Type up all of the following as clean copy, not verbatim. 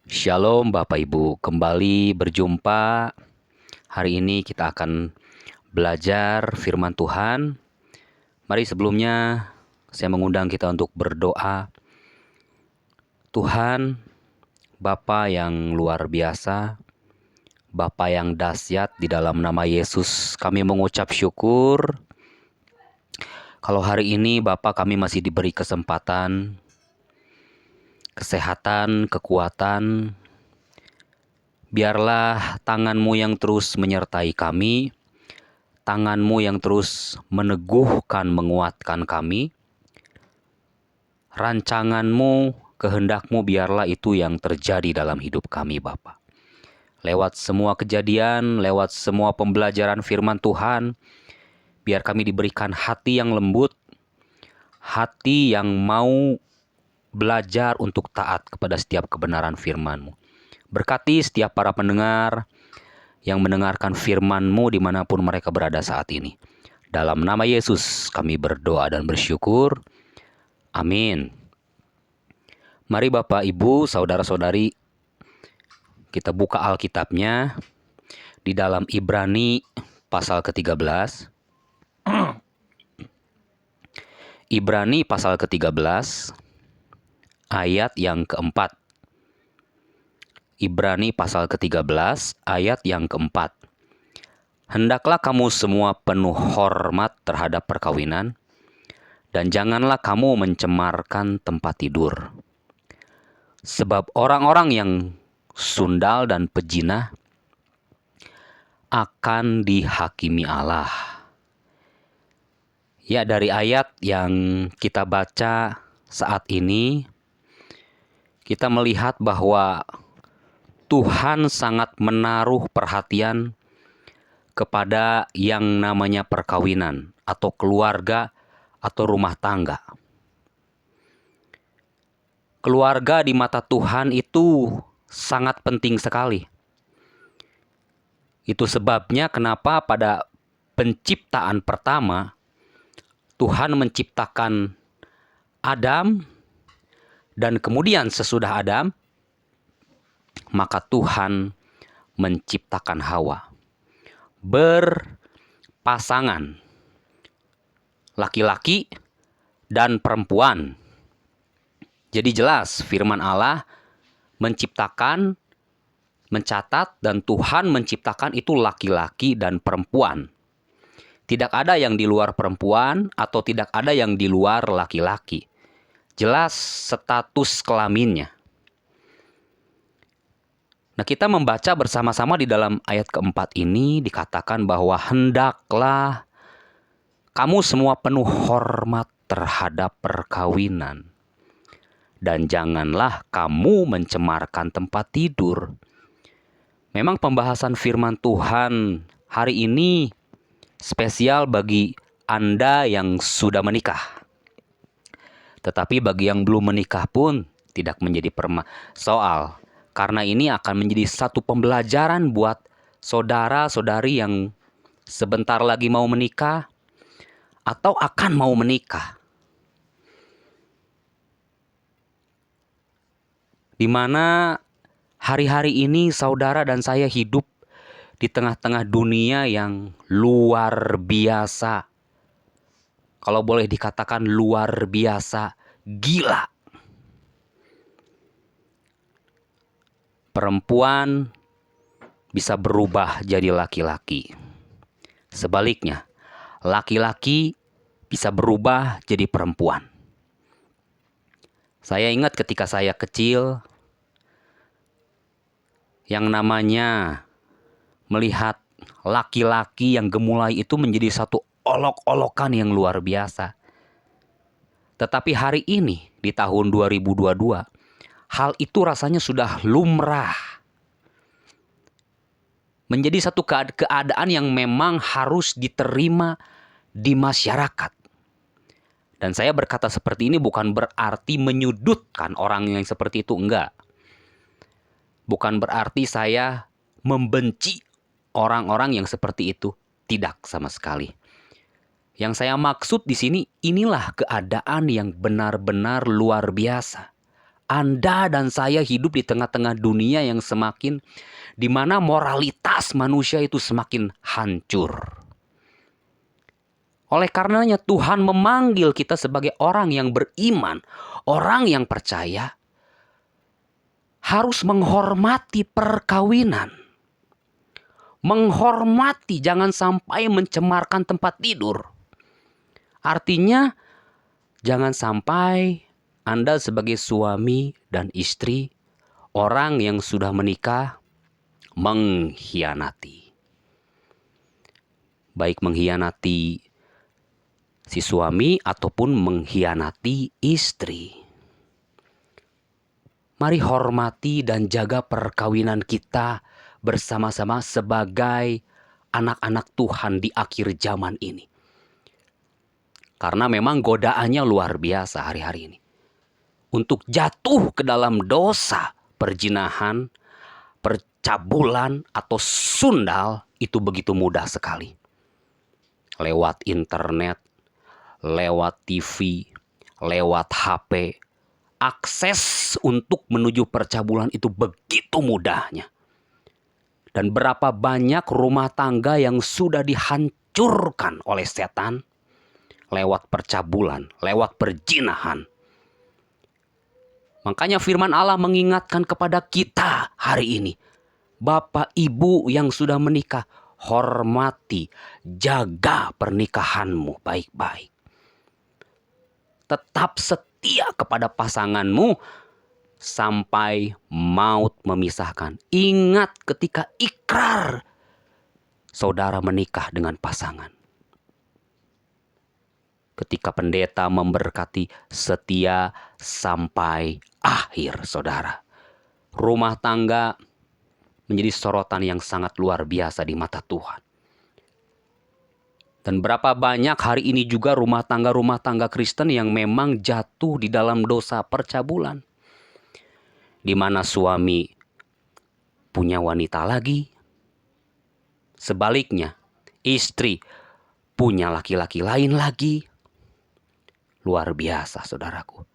Shalom Bapak Ibu, kembali berjumpa. Hari ini kita akan belajar firman Tuhan. Mari sebelumnya saya mengundang kita untuk berdoa. Tuhan, Bapa yang luar biasa, Bapa yang dahsyat, di dalam nama Yesus kami mengucap syukur. Kalau hari ini Bapa kami masih diberi kesempatan, kesehatan, kekuatan. Biarlah tangan-Mu yang terus menyertai kami, tangan-Mu yang terus meneguhkan, menguatkan kami. Rancangan-Mu, kehendak-Mu biarlah itu yang terjadi dalam hidup kami Bapa. Lewat semua kejadian, lewat semua pembelajaran firman Tuhan, biar kami diberikan hati yang lembut, hati yang mau belajar untuk taat kepada setiap kebenaran firman-Mu. Berkati setiap para pendengar yang mendengarkan firman-Mu dimanapun mereka berada saat ini. Dalam nama Yesus kami berdoa dan bersyukur. Amin. Mari Bapak, Ibu, Saudara-saudari, kita buka Alkitabnya di dalam Ibrani pasal ke-13. Ibrani pasal ke-13 ayat yang keempat. Ibrani pasal ke-13 ayat yang keempat. Hendaklah kamu semua penuh hormat terhadap perkawinan, dan janganlah kamu mencemarkan tempat tidur. Sebab orang-orang yang sundal dan pejinah akan dihakimi Allah. Ya, dari ayat yang kita baca saat ini, kita melihat bahwa Tuhan sangat menaruh perhatian kepada yang namanya perkawinan atau keluarga atau rumah tangga. Keluarga di mata Tuhan itu sangat penting sekali. Itu sebabnya kenapa pada penciptaan pertama Tuhan menciptakan Adam, dan kemudian sesudah Adam maka Tuhan menciptakan Hawa. Berpasangan, laki-laki dan perempuan. Jadi jelas firman Allah menciptakan, mencatat, dan Tuhan menciptakan itu laki-laki dan perempuan. Tidak ada yang di luar perempuan atau tidak ada yang di luar laki-laki. Jelas status kelaminnya. Nah, kita membaca bersama-sama di dalam ayat keempat ini dikatakan bahwa hendaklah kamu semua penuh hormat terhadap perkawinan, dan janganlah kamu mencemarkan tempat tidur. Memang pembahasan firman Tuhan hari ini spesial bagi Anda yang sudah menikah. Tetapi bagi yang belum menikah pun tidak menjadi soal. Karena ini akan menjadi satu pembelajaran buat saudara-saudari yang sebentar lagi mau menikah atau akan mau menikah. Di mana hari-hari ini saudara dan saya hidup di tengah-tengah dunia yang luar biasa. Kalau boleh dikatakan luar biasa, gila. Perempuan bisa berubah jadi laki-laki. Sebaliknya, laki-laki bisa berubah jadi perempuan. Saya ingat ketika saya kecil, yang namanya melihat laki-laki yang gemulai itu menjadi satu olok-olokan yang luar biasa. Tetapi hari ini di tahun 2022, hal itu rasanya sudah lumrah. Menjadi satu keadaan yang memang harus diterima di masyarakat. Dan saya berkata seperti ini bukan berarti menyudutkan orang yang seperti itu, enggak. Bukan berarti saya membenci orang-orang yang seperti itu, tidak sama sekali. Yang saya maksud di sini, inilah keadaan yang benar-benar luar biasa. Anda dan saya hidup di tengah-tengah dunia yang semakin di mana moralitas manusia itu semakin hancur. Oleh karenanya Tuhan memanggil kita sebagai orang yang beriman, orang yang percaya, harus menghormati perkawinan. Menghormati, jangan sampai mencemarkan tempat tidur. Artinya, jangan sampai Anda sebagai suami dan istri, orang yang sudah menikah, mengkhianati. Baik mengkhianati si suami ataupun mengkhianati istri. Mari hormati dan jaga perkawinan kita bersama-sama sebagai anak-anak Tuhan di akhir zaman ini. Karena memang godaannya luar biasa hari-hari ini. Untuk jatuh ke dalam dosa perzinahan, percabulan atau sundal itu begitu mudah sekali. Lewat internet, lewat TV, lewat HP, akses untuk menuju percabulan itu begitu mudahnya. Dan berapa banyak rumah tangga yang sudah dihancurkan oleh setan lewat percabulan, lewat perzinahan. Makanya firman Allah mengingatkan kepada kita hari ini. Bapak ibu yang sudah menikah, hormati, jaga pernikahanmu baik-baik. Tetap setia kepada pasanganmu sampai maut memisahkan. Ingat ketika ikrar saudara menikah dengan pasangan. Ketika pendeta memberkati setia sampai akhir saudara. Rumah tangga menjadi sorotan yang sangat luar biasa di mata Tuhan. Dan berapa banyak hari ini juga rumah tangga Kristen yang memang jatuh di dalam dosa percabulan. Di mana suami punya wanita lagi. Sebaliknya, istri punya laki-laki lain lagi. Luar biasa saudaraku.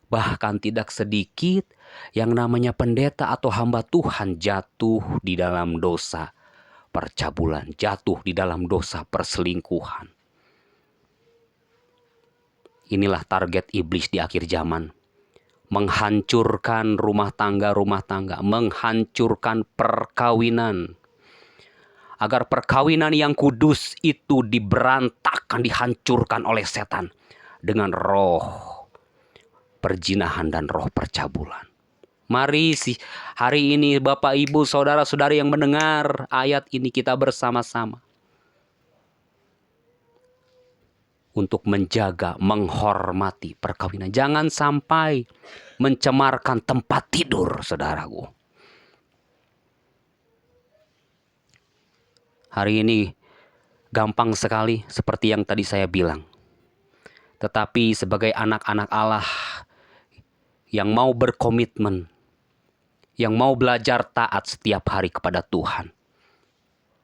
Bahkan tidak sedikit yang namanya pendeta atau hamba Tuhan jatuh di dalam dosa percabulan, jatuh di dalam dosa perselingkuhan. Inilah target iblis di akhir zaman. Menghancurkan rumah tangga, menghancurkan perkawinan. Agar perkawinan yang kudus itu diberantakan, dihancurkan oleh setan dengan roh perzinahan dan roh percabulan. Mari hari ini Bapak Ibu Saudara-saudari yang mendengar ayat ini kita bersama-sama untuk menjaga, menghormati perkawinan. Jangan sampai mencemarkan tempat tidur saudaraku. Hari ini gampang sekali seperti yang tadi saya bilang. Tetapi sebagai anak-anak Allah yang mau berkomitmen, yang mau belajar taat setiap hari kepada Tuhan,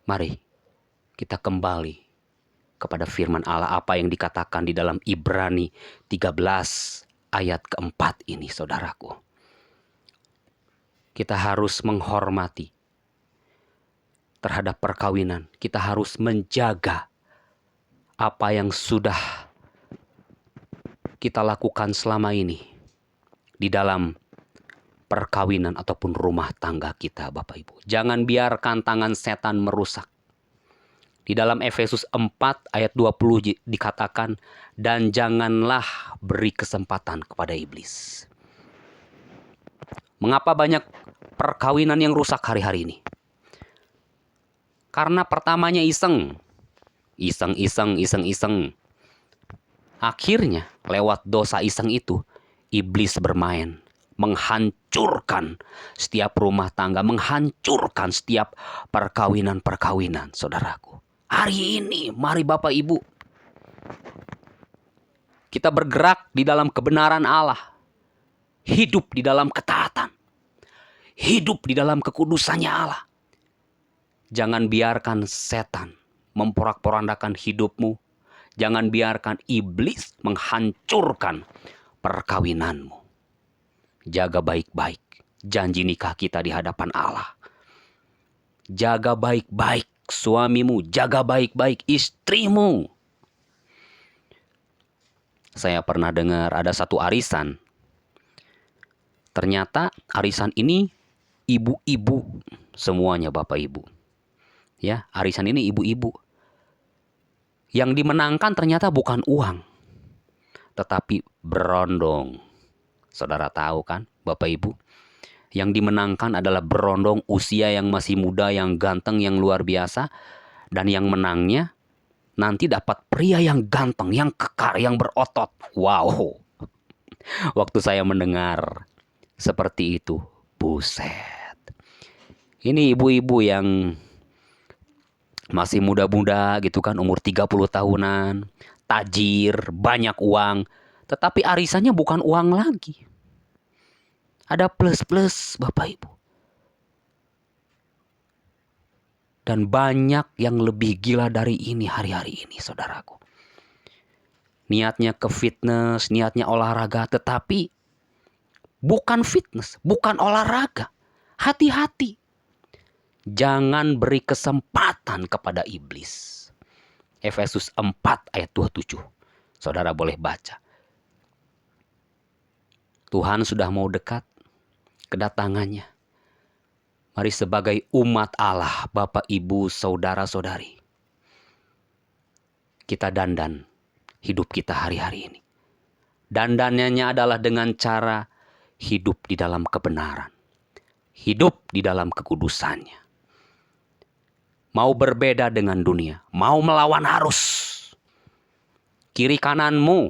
mari kita kembali kepada firman Allah apa yang dikatakan di dalam Ibrani 13 ayat keempat ini saudaraku. Kita harus menghormati terhadap perkawinan. Kita harus menjaga apa yang sudah kita lakukan selama ini di dalam perkawinan ataupun rumah tangga kita Bapak Ibu. Jangan biarkan tangan setan merusak. Di dalam Efesus 4 ayat 20 dikatakan, dan janganlah beri kesempatan kepada iblis. Mengapa banyak perkawinan yang rusak hari-hari ini? Karena pertamanya iseng. Akhirnya lewat dosa iseng itu, iblis bermain. Menghancurkan setiap rumah tangga, menghancurkan setiap perkawinan-perkawinan saudaraku. Hari ini mari Bapak Ibu kita bergerak di dalam kebenaran Allah. Hidup di dalam ketaatan. Hidup di dalam kekudusannya Allah. Jangan biarkan setan memporak-porandakan hidupmu. Jangan biarkan iblis menghancurkan perkawinanmu. jaga baik-baik janji nikah kita di hadapan Allah. Jaga baik-baik suamimu, jaga baik-baik istrimu. Saya pernah dengar ada satu arisan. Ternyata arisan ini ibu-ibu semuanya, Bapak Ibu. Ya, arisan ini ibu-ibu. Yang dimenangkan ternyata bukan uang, tetapi berondong. Saudara tahu kan, Bapak Ibu? Yang dimenangkan adalah berondong, usia yang masih muda, yang ganteng, yang luar biasa. Dan yang menangnya nanti dapat pria yang ganteng, yang kekar, yang berotot. Wow. Waktu saya mendengar seperti itu, buset. Ini ibu-ibu yang masih muda-muda gitu kan, umur 30 tahunan, tajir, banyak uang. Tetapi arisannya bukan uang lagi. Ada plus-plus, Bapak Ibu. Dan banyak yang lebih gila dari ini hari-hari ini, saudaraku. Niatnya ke fitness, niatnya olahraga, tetapi bukan fitness, bukan olahraga. Hati-hati. Jangan beri kesempatan kepada iblis. Efesus 4 ayat 27. Saudara boleh baca. Tuhan sudah mau dekat kedatangannya. Mari sebagai umat Allah, Bapak, Ibu, Saudara-saudari, kita dandan hidup kita hari-hari ini. Dandannya adalah dengan cara hidup di dalam kebenaran. Hidup di dalam kekudusannya. Mau berbeda dengan dunia. Mau melawan arus. Kiri kananmu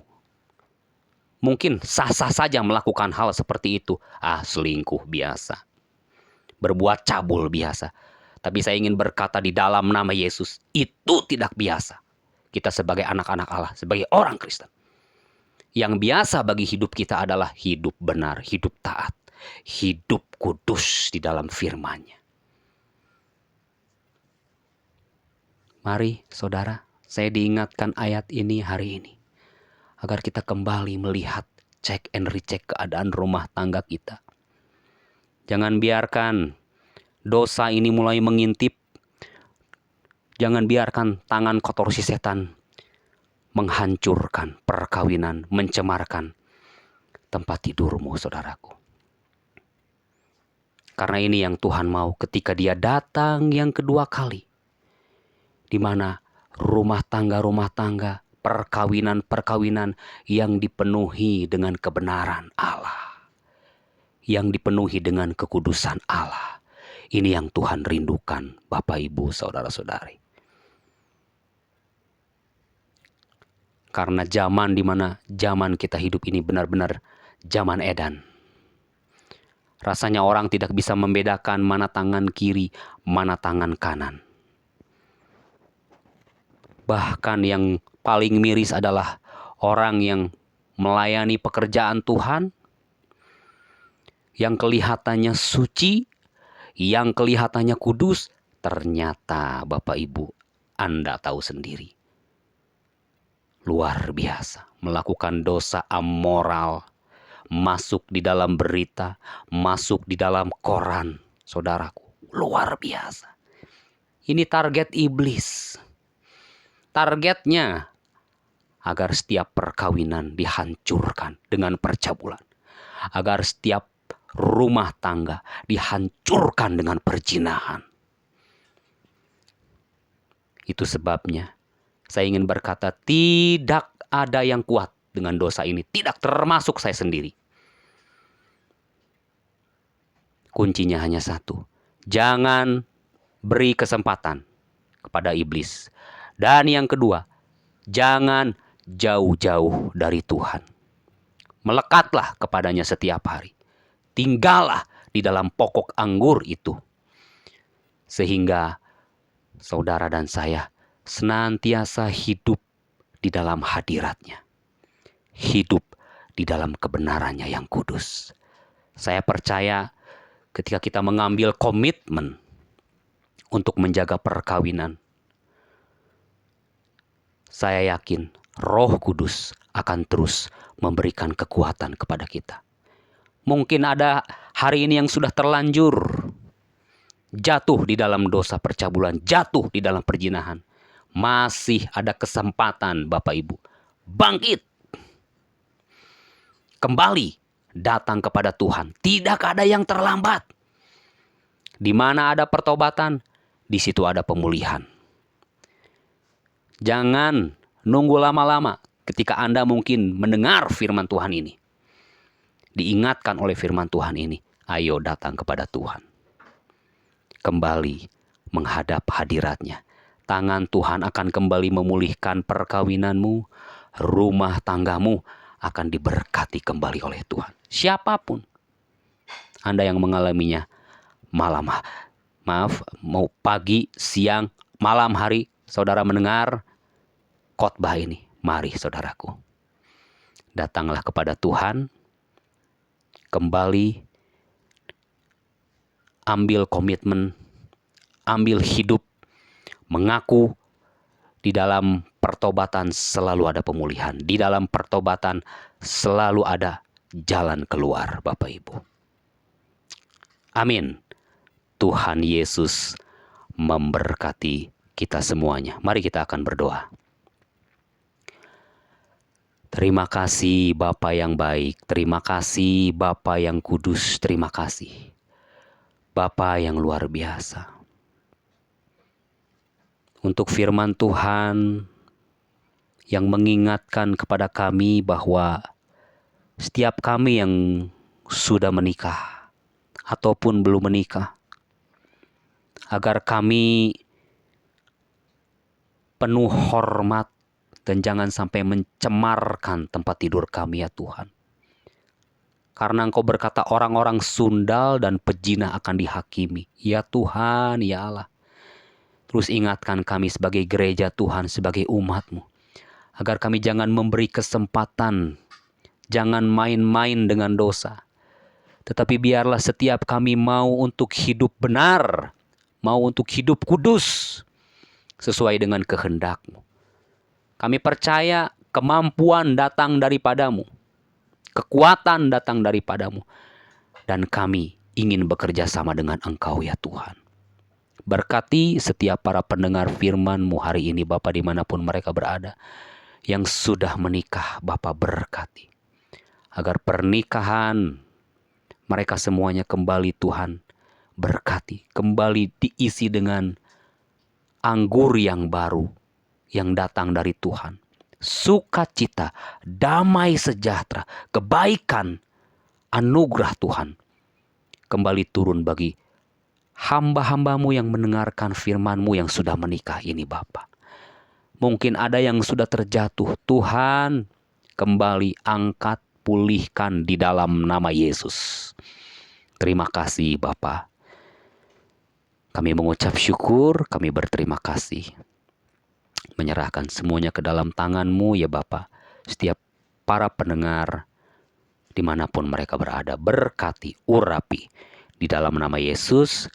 mungkin sah-sah saja melakukan hal seperti itu. Selingkuh biasa. Berbuat cabul biasa. Tapi saya ingin berkata di dalam nama Yesus, itu tidak biasa. Kita sebagai anak-anak Allah, sebagai orang Kristen. Yang biasa bagi hidup kita adalah hidup benar, hidup taat, hidup kudus di dalam firman-Nya. Mari saudara, saya diingatkan ayat ini hari ini. Agar kita kembali melihat, cek and recheck keadaan rumah tangga kita. Jangan biarkan dosa ini mulai mengintip. Jangan biarkan tangan kotor si setan menghancurkan perkawinan, mencemarkan tempat tidurmu, saudaraku. Karena ini yang Tuhan mau ketika Dia datang yang kedua kali. Di mana rumah tangga, perkawinan yang dipenuhi dengan kebenaran Allah. Yang dipenuhi dengan kekudusan Allah. Ini yang Tuhan rindukan, Bapak, Ibu, Saudara-saudari. Karena zaman di mana zaman kita hidup ini benar-benar zaman edan. Rasanya orang tidak bisa membedakan mana tangan kiri, mana tangan kanan. Bahkan yang paling miris adalah orang yang melayani pekerjaan Tuhan, yang kelihatannya suci, yang kelihatannya kudus, ternyata Bapak Ibu, Anda tahu sendiri. Luar biasa, melakukan dosa amoral, masuk di dalam berita, masuk di dalam koran, saudaraku. Luar biasa. Ini target iblis. Targetnya agar setiap perkawinan dihancurkan dengan percabulan. Agar setiap rumah tangga dihancurkan dengan perzinahan. Itu sebabnya saya ingin berkata, tidak ada yang kuat dengan dosa ini. Tidak termasuk saya sendiri. Kuncinya hanya satu. Jangan beri kesempatan kepada iblis. Dan yang kedua, jangan jauh-jauh dari Tuhan. Melekatlah kepadanya setiap hari. Tinggallah di dalam pokok anggur itu. Sehingga saudara dan saya senantiasa hidup di dalam hadirat-Nya. Hidup di dalam kebenaran-Nya yang kudus. Saya percaya ketika kita mengambil komitmen untuk menjaga perkawinan, saya yakin Roh Kudus akan terus memberikan kekuatan kepada kita. Mungkin ada hari ini yang sudah terlanjur jatuh di dalam dosa percabulan, jatuh di dalam perzinahan. Masih ada kesempatan Bapak Ibu. Bangkit. Kembali datang kepada Tuhan. Tidak ada yang terlambat. Di mana ada pertobatan, di situ ada pemulihan. Jangan nunggu lama-lama ketika Anda mungkin mendengar firman Tuhan ini. Diingatkan oleh firman Tuhan ini, ayo datang kepada Tuhan. Kembali menghadap hadiratnya. Tangan Tuhan akan kembali memulihkan perkawinanmu, rumah tanggamu akan diberkati kembali oleh Tuhan. Siapapun Anda yang mengalaminya, mau pagi, siang, malam hari, saudara mendengar khotbah ini. Mari saudaraku, datanglah kepada Tuhan, kembali ambil komitmen, ambil hidup, mengaku di dalam pertobatan selalu ada pemulihan. Di dalam pertobatan selalu ada jalan keluar, Bapak Ibu. Amin. Tuhan Yesus memberkati kita semuanya. Mari kita akan berdoa. Terima kasih Bapa yang baik, terima kasih Bapa yang kudus, terima kasih Bapa yang luar biasa. Untuk firman Tuhan yang mengingatkan kepada kami bahwa setiap kami yang sudah menikah ataupun belum menikah, agar kami penuh hormat dan jangan sampai mencemarkan tempat tidur kami ya Tuhan. Karena Engkau berkata orang-orang sundal dan pejinah akan dihakimi. Ya Tuhan, ya Allah. Terus ingatkan kami sebagai gereja Tuhan, sebagai umat-Mu. Agar kami jangan memberi kesempatan, jangan main-main dengan dosa. Tetapi biarlah setiap kami mau untuk hidup benar, mau untuk hidup kudus, sesuai dengan kehendak-Mu. Kami percaya kemampuan datang daripadamu. Kekuatan datang daripadamu. Dan kami ingin bekerja sama dengan Engkau ya Tuhan. Berkati setiap para pendengar firman-Mu hari ini Bapa dimanapun mereka berada. Yang sudah menikah Bapa berkati. Agar pernikahan mereka semuanya kembali Tuhan berkati. Kembali diisi dengan anggur yang baru yang datang dari Tuhan. Sukacita, damai sejahtera, kebaikan, anugerah Tuhan kembali turun bagi hamba-hamba-Mu yang mendengarkan firman-Mu yang sudah menikah ini Bapa. Mungkin ada yang sudah terjatuh, Tuhan kembali angkat, pulihkan di dalam nama Yesus. Terima kasih Bapa. Kami mengucap syukur, kami berterima kasih. Menyerahkan semuanya ke dalam tangan-Mu ya Bapa. Setiap para pendengar dimanapun mereka berada, berkati, urapi. Di dalam nama Yesus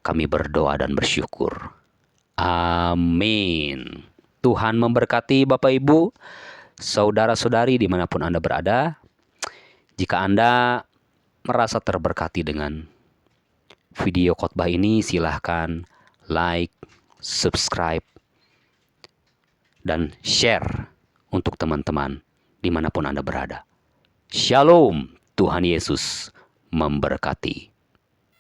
kami berdoa dan bersyukur. Amin. Tuhan memberkati Bapak Ibu, saudara-saudari dimanapun Anda berada. Jika Anda merasa terberkati dengan video khotbah ini, silahkan like, subscribe, dan share untuk teman-teman dimanapun Anda berada. Shalom, Tuhan Yesus memberkati.